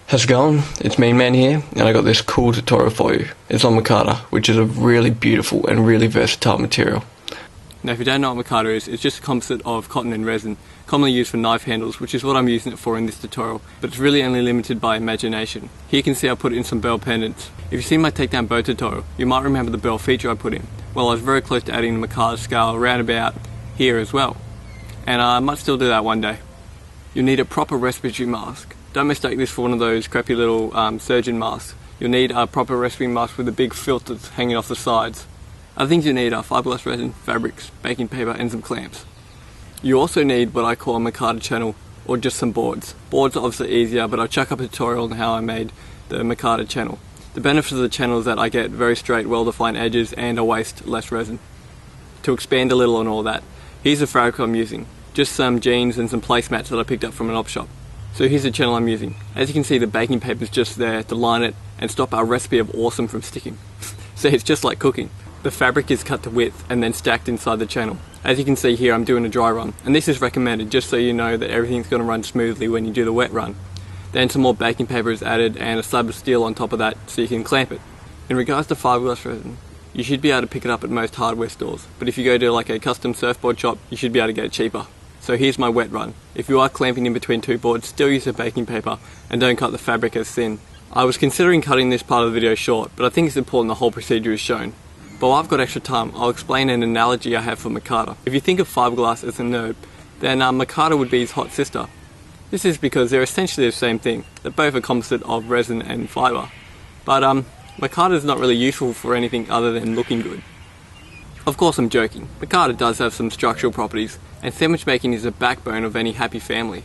How's it going? It's me, Man here, and I got this cool tutorial for you. It's on micarta, which is a really beautiful and really versatile material. Now if you don't know what micarta is, it's just a composite of cotton and resin, commonly used for knife handles, which is what I'm using it for in this tutorial, but it's really only limited by imagination. Here you can see I put in some bell pendants. If you've seen my takedown bow tutorial, you might remember the bell feature I put in. Well, I was very close to adding the micarta scale around about here as well, and I might still do that one day. You'll need a proper respiratory mask. Don't mistake this for one of those crappy little surgeon masks. You'll need a proper respiratory mask with the big filters hanging off the sides. Other things you need are fiberglass resin, fabrics, baking paper and some clamps. You also need what I call a micarta channel, or just some boards. Boards are obviously easier, but I'll chuck up a tutorial on how I made the micarta channel. The benefit of the channel is that I get very straight, well-defined edges and I waste less resin. To expand a little on all that, here's the fabric I'm using. Just some jeans and some placemats that I picked up from an op shop. So here's the channel I'm using. As you can see, the baking paper is just there to line it and stop our recipe of awesome from sticking. So it's just like cooking. The fabric is cut to width and then stacked inside the channel. As you can see here, I'm doing a dry run, and this is recommended just so you know that everything's going to run smoothly when you do the wet run. Then some more baking paper is added and a slab of steel on top of that so you can clamp it. In regards to fiberglass resin, you should be able to pick it up at most hardware stores, but if you go to like a custom surfboard shop, you should be able to get it cheaper. So here's my wet run. If you are clamping in between two boards, still use the baking paper and don't cut the fabric as thin. I was considering cutting this part of the video short, but I think it's important the whole procedure is shown. But while I've got extra time, I'll explain an analogy I have for micarta. If you think of fiberglass as a nerd, then micarta would be its hot sister. This is because they're essentially the same thing. They're both a composite of resin and fiber. But micarta is not really useful for anything other than looking good. Of course I'm joking. Micarta does have some structural properties, and sandwich making is the backbone of any happy family.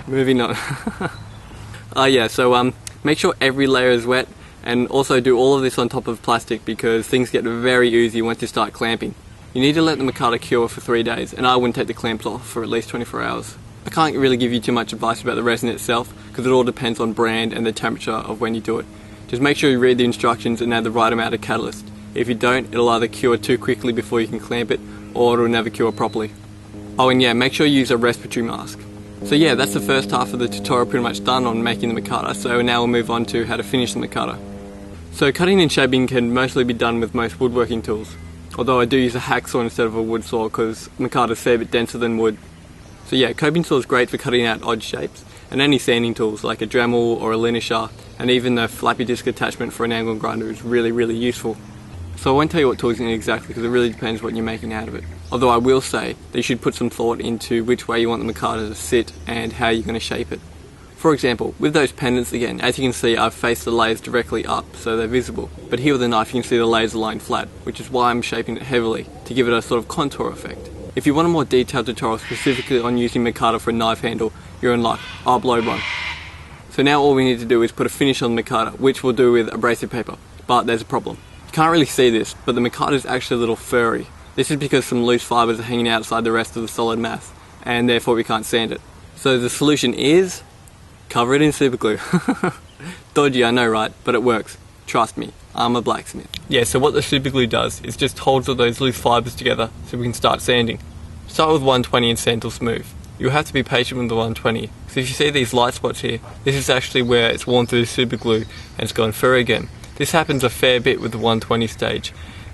Moving on. Make sure every layer is wet, and also do all of this on top of plastic because things get very oozy once you start clamping. You need to let the micarta cure for 3 days, and I wouldn't take the clamps off for at least 24 hours. I can't really give you too much advice about the resin itself because it all depends on brand and the temperature of when you do it. Just make sure you read the instructions and add the right amount of catalyst. If you don't, it'll either cure too quickly before you can clamp it, or it'll never cure properly. Oh, and yeah, make sure you use a respiratory mask. So yeah, that's the first half of the tutorial pretty much done on making the micarta, so now we'll move on to how to finish the micarta. So cutting and shaping can mostly be done with most woodworking tools, although I do use a hacksaw instead of a wood saw because micarta is a fair bit denser than wood. So yeah, coping saw is great for cutting out odd shapes, and any sanding tools like a Dremel or a linisher, and even the flappy disc attachment for an angle grinder is really useful. So I won't tell you what tools you need exactly because it really depends what you're making out of it. Although I will say that you should put some thought into which way you want the micarta to sit and how you're going to shape it. For example, with those pendants again, as you can see I've faced the layers directly up so they're visible. But here with the knife you can see the layers are lying flat, which is why I'm shaping it heavily to give it a sort of contour effect. If you want a more detailed tutorial specifically on using micarta for a knife handle, you're in luck. I'll upload one. So now all we need to do is put a finish on the micarta, which we'll do with abrasive paper. But there's a problem. You can't really see this, but the micarta is actually a little furry. This is because some loose fibers are hanging outside the rest of the solid mass, and therefore we can't sand it. So the solution is cover it in super glue. Dodgy, I know, right? But it works. Trust me, I'm a blacksmith. Yeah, so what the super glue does is just holds all those loose fibers together so we can start sanding. Start with 120 and sand till smooth. You'll have to be patient with the 120. So if you see these light spots here, this is actually where it's worn through the super glue and it's gone furry again. This happens a fair bit with the 120 stage,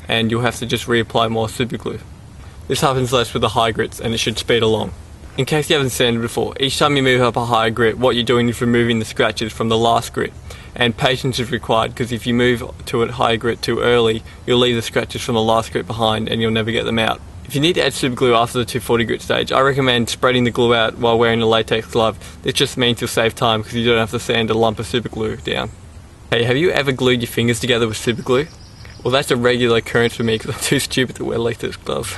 and you'll have to just reapply more super glue. This happens less with the high grits and it should speed along. In case you haven't sanded before, each time you move up a higher grit, what you're doing is removing the scratches from the last grit. And patience is required because if you move to a higher grit too early, you'll leave the scratches from the last grit behind and you'll never get them out. If you need to add super glue after the 240 grit stage, I recommend spreading the glue out while wearing a latex glove. This just means you'll save time because you don't have to sand a lump of super glue down. Hey, have you ever glued your fingers together with super glue? Well, that's a regular occurrence for me because I'm too stupid to wear latex gloves.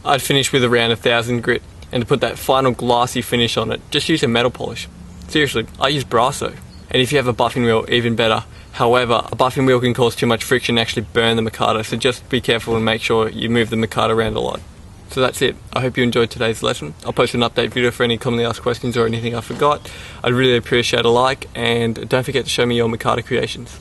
I'd finish with around 1000 grit, and to put that final glossy finish on it, just use a metal polish. Seriously, I use Brasso. And if you have a buffing wheel, even better. However, a buffing wheel can cause too much friction and actually burn the micarta, so just be careful and make sure you move the micarta around a lot. So that's it. I hope you enjoyed today's lesson. I'll post an update video for any commonly asked questions or anything I forgot. I'd really appreciate a like, and don't forget to show me your micarta creations.